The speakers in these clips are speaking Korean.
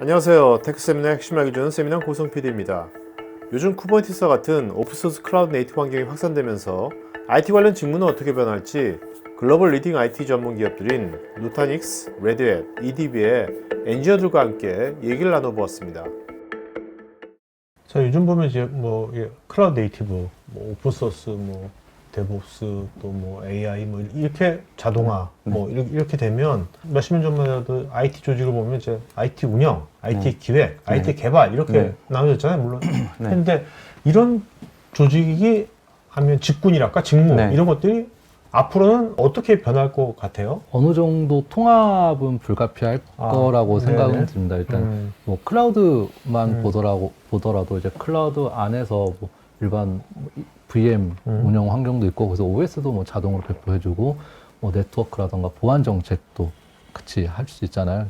안녕하세요. 테크세미나 핵심 알기 주는 세미나 고성 PD입니다. 요즘 쿠버네티스와 같은 오픈소스 클라우드 네이티브 환경이 확산되면서 IT 관련 직무는 어떻게 변할지 글로벌 리딩 IT 전문 기업들인 누타닉스, 레드햇, EDB의 엔지니어들과 함께 얘기를 나눠보았습니다. 자, 요즘 보면 이제 클라우드 네이티브, 오픈소스, 데브옵스, 또 AI, 이렇게 자동화, 이렇게 되면 몇십 년 전만 해도 IT 조직을 보면 이제 IT 운영, IT 기획, IT 개발 이렇게 나눠졌잖아요, 물론. 근데 이런 조직이 하면 직군이랄까, 직무, 이런 것들이 앞으로는 어떻게 변할 것 같아요? 어느 정도 통합은 불가피할 거라고 생각은 듭니다. 일단 클라우드만 보더라도 이제 클라우드 안에서 일반 VM 운영 환경도 있고, 그래서 OS도 자동으로 배포해주고, 네트워크라던가 보안 정책도 같이 할 수 있잖아요.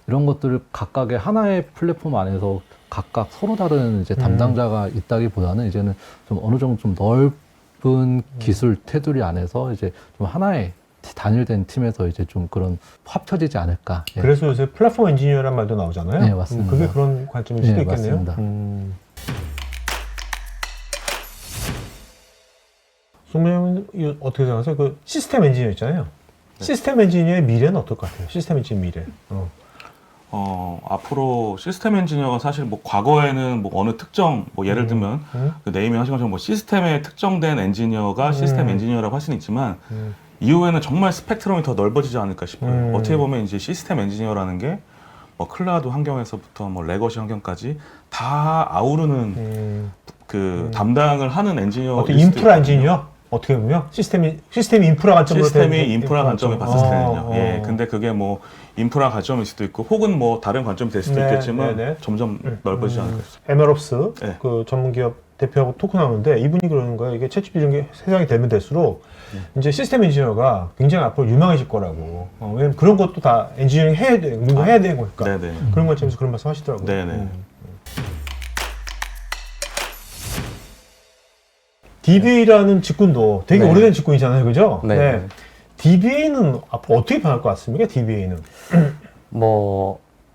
이런 것들을 각각의 하나의 플랫폼 안에서 각각 서로 다른 이제 담당자가 있다기보다는 이제는 좀 어느 정도 좀 넓은 기술 테두리 안에서 이제 좀 하나의 단일된 팀에서 이제 좀 그런 합쳐지지 않을까. 예. 그래서 요새 플랫폼 엔지니어란 말도 나오잖아요. 네, 맞습니다. 그게 그런 관점일 수도 있겠네요. 맞습니다. 송명은 어떻게 생각하세요? 그 시스템 엔지니어 있잖아요. 시스템 엔지니어의 미래는 어떨 것 같아요? 시스템 엔지니어 미래. 앞으로 시스템 엔지니어가 사실 과거에는 어느 특정, 예를 들면, 그 네이밍 하신 것처럼 시스템에 특정된 엔지니어가 시스템 엔지니어라고 할 수는 있지만, 이후에는 정말 스펙트럼이 더 넓어지지 않을까 싶어요. 어떻게 보면 이제 시스템 엔지니어라는 게, 클라우드 환경에서부터 레거시 환경까지 다 아우르는 담당을 하는 엔지니어. 어떻게 인프라 엔지니어? 어떻게 보면 시스템이 인프라 관점으로 시스템이 인프라 관점에 봤을 때는요. 예, 근데 그게 인프라 관점일 수도 있고, 혹은 다른 관점이 될 수도 있겠지만, 점점 넓어지지 않을까 싶습니다. 에메롭스 그 전문기업 대표하고 토크 나오는데 이분이 그러는 거예요. 이게 챗GPT 이런 게 세상이 되면 될수록 이제 시스템 엔지니어가 굉장히 앞으로 유망해질 거라고. 왜냐면 그런 것도 다 엔지니어링 해야 돼, 우리가 해야 되는 거니까. 그런 관점에서 그런 말씀 하시더라고요. 네네. DBA라는 직군도 되게 오래된 직군이잖아요, 그죠? 네. DBA는 앞으로 어떻게 변할 것 같습니까? DBA는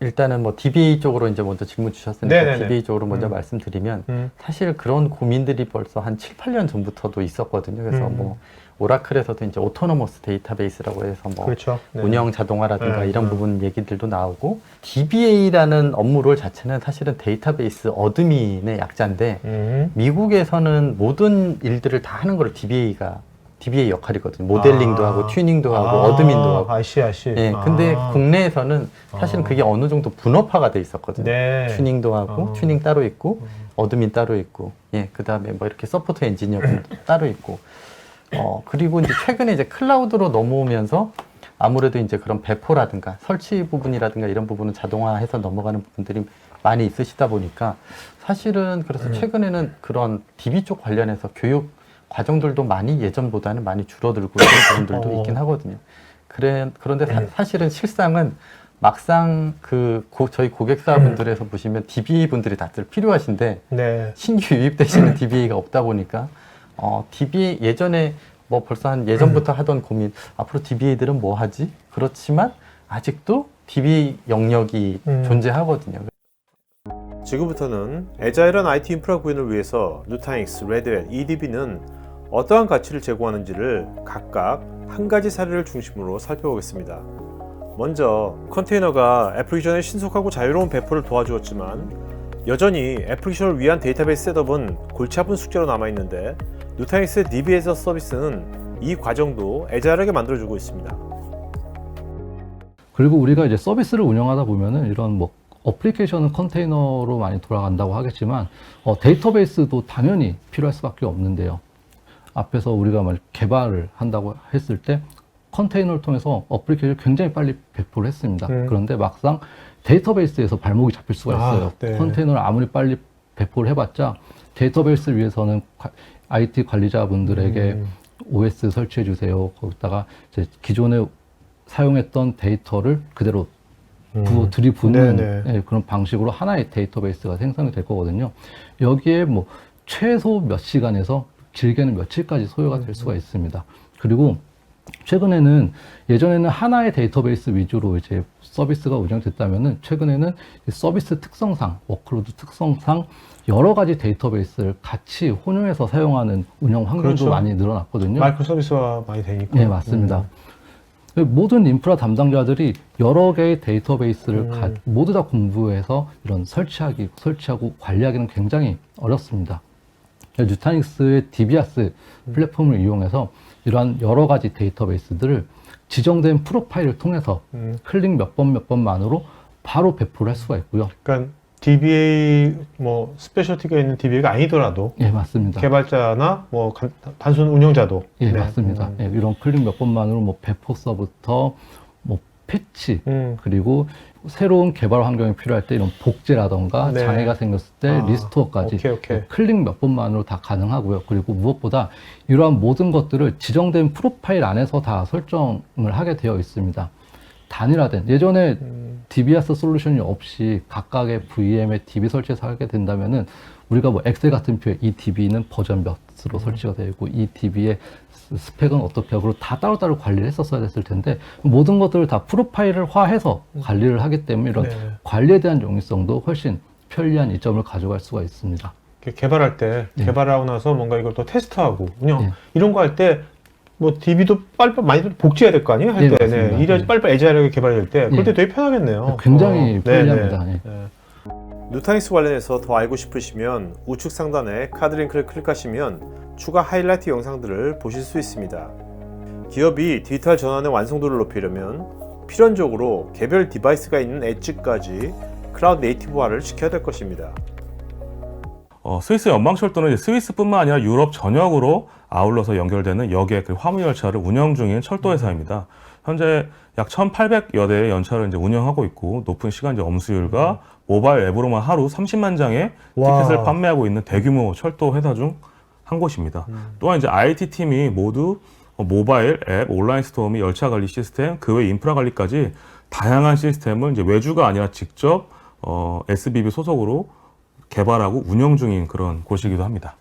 일단은 DBA 쪽으로 이제 먼저 질문 주셨으니까 DBA 쪽으로 먼저 말씀드리면 사실 그런 고민들이 벌써 한 7, 8년 전부터도 있었거든요. 그래서 오라클에서도 이제 오토노머스 데이터베이스라고 해서 그렇죠. 운영 자동화라든가 이런 부분 얘기들도 나오고, DBA라는 업무롤 자체는 사실은 데이터베이스 어드민의 약자인데 미국에서는 모든 일들을 다 하는 걸 DBA 역할이거든요. 모델링도 하고 튜닝도 하고 어드민도 하고. 아시. 예, 근데 국내에서는 사실은 그게 어느 정도 분업화가 돼 있었거든요. 튜닝도 하고, 튜닝 따로 있고, 어드민 따로 있고, 그 다음에 이렇게 서포트 엔지니어 따로 있고. 그리고 이제 최근에 이제 클라우드로 넘어오면서 아무래도 이제 그런 배포라든가 설치 부분이라든가 이런 부분은 자동화해서 넘어가는 부분들이 많이 있으시다 보니까 사실은 그래서 최근에는 그런 DB 쪽 관련해서 교육 과정들도 많이 예전보다는 많이 줄어들고 이런 부분들도 있긴 하거든요. 그런데 사실은 실상은 막상 저희 고객사분들에서 보시면 DBA 분들이 다들 필요하신데 신규 유입되시는 DBA가 없다 보니까 DBA 예전에 벌써 한 예전부터 하던 고민, 앞으로 DBA들은 뭐 하지? 그렇지만 아직도 DBA 영역이 존재하거든요. 지금부터는 애자일한 IT 인프라 구현을 위해서 누타닉스, 레드햇, EDB는 어떠한 가치를 제공하는지를 각각 한 가지 사례를 중심으로 살펴보겠습니다. 먼저 컨테이너가 애플리케이션의 신속하고 자유로운 배포를 도와주었지만 여전히 애플리케이션을 위한 데이터베이스 셋업은 골치 아픈 숙제로 남아있는데 누타닉스의 DBA 서비스는 이 과정도 애자일하게 만들어주고 있습니다. 그리고 우리가 이제 서비스를 운영하다 보면은 이런 어플리케이션은 컨테이너로 많이 돌아간다고 하겠지만 데이터베이스도 당연히 필요할 수밖에 없는데요. 앞에서 우리가 개발을 한다고 했을 때 컨테이너를 통해서 어플리케이션을 굉장히 빨리 배포를 했습니다. 그런데 막상 데이터베이스에서 발목이 잡힐 수가 있어요. 컨테이너를 아무리 빨리 배포를 해봤자 데이터베이스를 위해서는 IT 관리자분들에게 OS 설치해 주세요. 거기다가 이제 기존에 사용했던 데이터를 그대로 들이붓는 그런 방식으로 하나의 데이터베이스가 생성이 될 거거든요. 여기에 최소 몇 시간에서 길게는 며칠까지 소요가 될 수가 있습니다. 그리고 최근에는 예전에는 하나의 데이터베이스 위주로 이제 서비스가 운영됐다면은 최근에는 서비스 특성상, 워크로드 특성상 여러 가지 데이터베이스를 같이 혼용해서 사용하는 운영 환경도 그렇죠. 많이 늘어났거든요. 마이크로 서비스화 많이 되니까. 네, 맞습니다. 모든 인프라 담당자들이 여러 개의 데이터베이스를 모두 다 공부해서 이런 설치하고 관리하기는 굉장히 어렵습니다. 뉴타닉스의 DBAS 플랫폼을 이용해서 이러한 여러 가지 데이터베이스들을 지정된 프로파일을 통해서 클릭 몇 번만으로 바로 배포를 할 수가 있고요. 그러니까 DBA 뭐 스페셜티가 있는 DBA가 아니더라도 예, 맞습니다. 개발자나 뭐 단순 운영자도 예, 맞습니다. 예, 이런 클릭 몇 번만으로 뭐 배포서부터 뭐 패치 그리고 새로운 개발 환경이 필요할 때 이런 복제라던가 네. 장애가 생겼을 때 리스토어까지 오케이. 클릭 몇 번만으로 다 가능하고요. 그리고 무엇보다 이러한 모든 것들을 지정된 프로파일 안에서 다 설정을 하게 되어 있습니다. 단일화된 예전에 DBAS 솔루션이 없이 각각의 VM에 DB 설치해서 하게 된다면은 우리가 뭐 엑셀 같은 표에 이 DB는 버전 몇으로 설치가 되어 있고 이 DB의 스펙은 어떻게 하고 다 따로따로 관리를 했었어야 됐을 텐데 모든 것들을 다 프로파일화해서 관리를 하기 때문에 이런 관리에 대한 용이성도 훨씬 편리한 이점을 가져갈 수가 있습니다. 개발할 때 개발하고 나서 뭔가 이걸 또 테스트하고 운영 이런 거 할 때 뭐 DB도 빨리빨리 많이 복제해야 될 거 아니에요? 할 때. 맞습니다. 이래야지 빨리빨리 애자일하게 개발될 때. 그럴 때 되게 편하겠네요. 굉장히 편리합니다. 예. 뉴타닉스 관련해서 더 알고 싶으시면 우측 상단에 카드 링크를 클릭하시면 추가 하이라이트 영상들을 보실 수 있습니다. 기업이 디지털 전환의 완성도를 높이려면 필연적으로 개별 디바이스가 있는 엣지까지 클라우드 네이티브화를 시켜야 될 것입니다. 스위스 연방철도는 스위스뿐만 아니라 유럽 전역으로 아울러서 연결되는 여객 화물 열차를 운영 중인 철도 회사입니다. 현재 약 1,800여 대의 연차를 이제 운영하고 있고 높은 시간제 엄수율과 모바일 앱으로만 하루 30만 장의 티켓을 판매하고 있는 대규모 철도 회사 중 한 곳입니다. 또한 이제 IT 팀이 모두 모바일 앱, 온라인 스토어 및 열차 관리 시스템, 그 외 인프라 관리까지 다양한 시스템을 이제 외주가 아니라 직접 SBB 소속으로 개발하고 운영 중인 그런 곳이기도 합니다.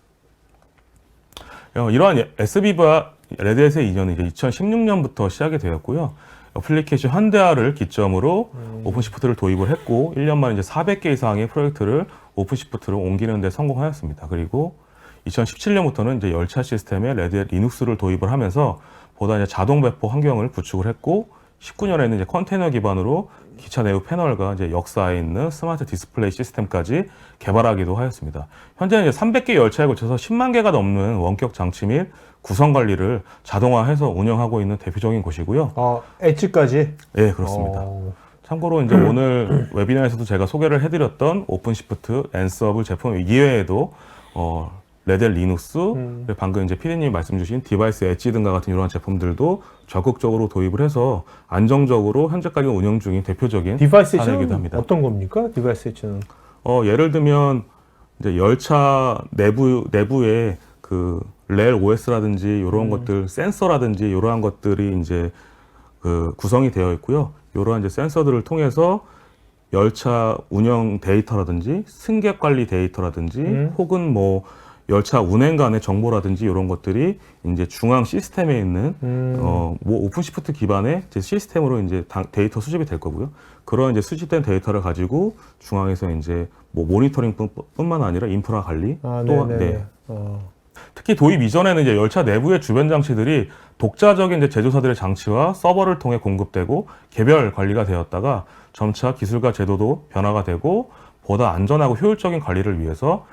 이러한 SBB와 레드햇의 이전은 이제 2016년부터 시작이 되었고요. 애플리케이션 현대화를 기점으로 오픈시프트를 도입을 했고 1년 만에 이제 400개 이상의 프로젝트를 오픈시프트로 옮기는 데 성공하였습니다. 그리고 2017년부터는 이제 열차 시스템에 레드햇 리눅스를 도입을 하면서 보다 이제 자동 배포 환경을 구축을 했고 19년에는 이제 컨테이너 기반으로 기차 내부 패널과 이제 역사에 있는 스마트 디스플레이 시스템까지 개발하기도 하였습니다. 현재는 이제 300개 열차에 걸쳐서 10만 개가 넘는 원격 장치 및 구성 관리를 자동화해서 운영하고 있는 대표적인 곳이고요. 엣지까지? 네, 그렇습니다. 참고로 이제 오늘 웨비나에서도 제가 소개를 해드렸던 오픈시프트, 앤서블 제품 이외에도 레드햇 리눅스, 방금 이제 피디님이 말씀 주신 디바이스 엣지 등과 같은 이러한 제품들도 적극적으로 도입을 해서 안정적으로 현재까지 운영 중인 대표적인 디바이스 사례이기도 엣지는 합니다. 어떤 겁니까? 디바이스 엣지는? 예를 들면 이제 열차 내부에 그 렐 OS라든지 이런 것들, 센서라든지 이러한 것들이 이제 그 구성이 되어 있고요. 이러한 이제 센서들을 통해서 열차 운영 데이터라든지 승객 관리 데이터라든지 혹은 뭐 열차 운행 간의 정보라든지 이런 것들이 이제 중앙 시스템에 있는 뭐 오픈시프트 기반의 이제 시스템으로 이제 데이터 수집이 될 거고요. 그런 이제 수집된 데이터를 가지고 중앙에서 이제 뭐 모니터링뿐만 아니라 인프라 관리 특히 도입 이전에는 이제 열차 내부의 주변 장치들이 독자적인 이제 제조사들의 장치와 서버를 통해 공급되고 개별 관리가 되었다가 점차 기술과 제도도 변화가 되고 보다 안전하고 효율적인 관리를 위해서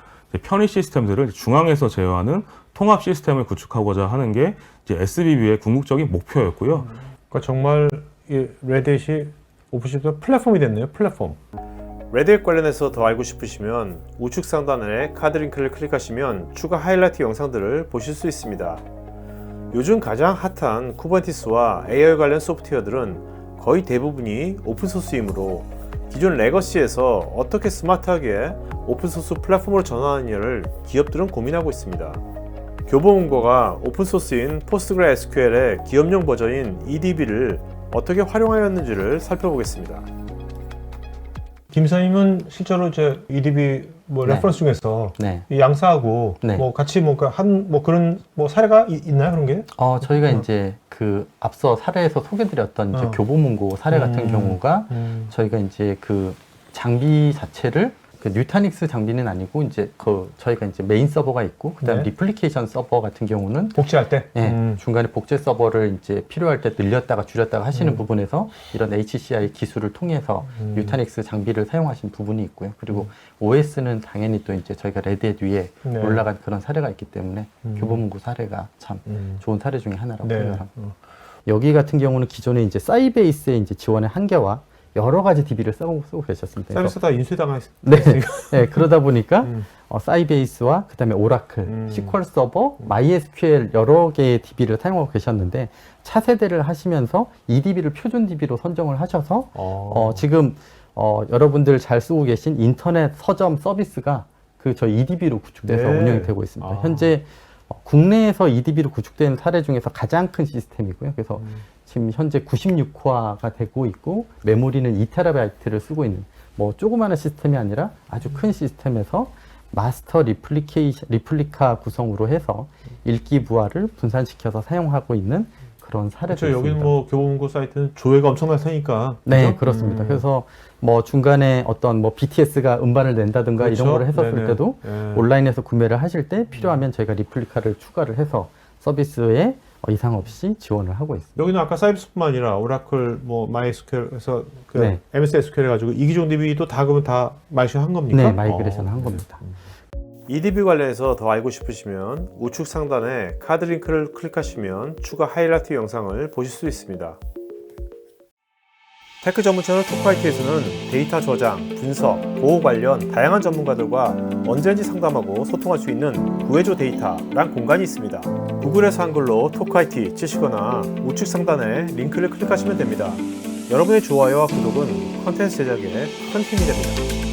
편의 시스템들을 중앙에서 제어하는 통합 시스템을 구축하고자 하는 게 이제 SBB의 궁극적인 목표였고요. 그러니까 정말 이 레드햇이 오픈시프트 플랫폼이 됐네요. 플랫폼. 레드햇 관련해서 더 알고 싶으시면 우측 상단에 카드 링크를 클릭하시면 추가 하이라이트 영상들을 보실 수 있습니다. 요즘 가장 핫한 쿠버네티스와 AI 관련 소프트웨어들은 거의 대부분이 오픈소스이므로 기존 레거시에서 어떻게 스마트하게 오픈소스 플랫폼으로 전환하느냐를 기업들은 고민하고 있습니다. 교보문고가 오픈소스인 PostgreSQL의 기업용 버전인 EDB를 어떻게 활용하였는지를 살펴보겠습니다. 김사님은 실제로 이제 EDB 뭐 네. 레퍼런스 중에서 네. 이 양사하고 네. 뭐 같이 뭐 그런 뭐 사례가 있나요 그런 게? 저희가 이제 그 앞서 사례에서 소개드렸던 이제 교보문고 사례 같은 경우가 저희가 이제 그 장비 자체를 그 뉴타닉스 장비는 아니고 이제 그 저희가 이제 메인 서버가 있고 그다음 네. 리플리케이션 서버 같은 경우는 복제할 때? 예, 중간에 복제 서버를 이제 필요할 때 늘렸다가 줄였다가 하시는 부분에서 이런 HCI 기술을 통해서 뉴타닉스 장비를 사용하신 부분이 있고요. 그리고 OS는 당연히 또 이제 저희가 레드햇 위에 네. 올라간 그런 사례가 있기 때문에 교보문고 사례가 참 좋은 사례 중에 하나라고 네. 생각합니다. 여기 같은 경우는 기존에 이제 사이베이스의 이제 지원의 한계와 여러 가지 DB를 쓰고 계셨습니다. 서비스 다 인수당했으니까. 네. 네, 그러다 보니까 사이베이스와 그다음에 오라클, SQL 서버, MySQL 여러 개의 DB를 사용하고 계셨는데 차세대를 하시면서 EDB를 표준 DB로 선정을 하셔서 지금 여러분들 잘 쓰고 계신 인터넷 서점 서비스가 그 저희 EDB로 구축돼서 네. 운영이 되고 있습니다. 현재 국내에서 EDB로 구축된 사례 중에서 가장 큰 시스템이고요. 그래서 지금 현재 96화가 되고 있고 메모리는 2TB를 쓰고 있는 뭐 조그마한 시스템이 아니라 아주 큰 시스템에서 마스터 리플리카 구성으로 해서 읽기 부하를 분산시켜서 사용하고 있는 그런 사례도 그렇죠. 있습니다. 여기는 뭐 교보문고 사이트는 조회가 엄청날 테니까. 네, 그죠? 그렇습니다. 그래서 뭐 중간에 어떤 뭐 BTS가 음반을 낸다든가 그렇죠? 이런 거를 했었을 네네. 때도 네. 온라인에서 구매를 하실 때 필요하면 저희가 리플리카를 추가를 해서 서비스에 이상 없이 지원을 하고 있습니다. 여기는 아까 사이버스뿐만 아니라 오라클, 뭐 MySQL에서 그 네. MS SQL 해가지고 이기종 DB도 다 그러면 다 마이션 한 겁니까? 네, 마이그레이션 한 겁니다. EDB 관련해서 더 알고 싶으시면 우측 상단에 카드 링크를 클릭하시면 추가 하이라이트 영상을 보실 수 있습니다. 테크 전문 채널 토크IT에서는 데이터 저장, 분석, 보호 관련 다양한 전문가들과 언제든지 상담하고 소통할 수 있는 구해줘 데이터란 공간이 있습니다. 구글에서 한글로 토크IT 치시거나 우측 상단에 링크를 클릭하시면 됩니다. 여러분의 좋아요와 구독은 컨텐츠 제작에 큰 힘이 됩니다.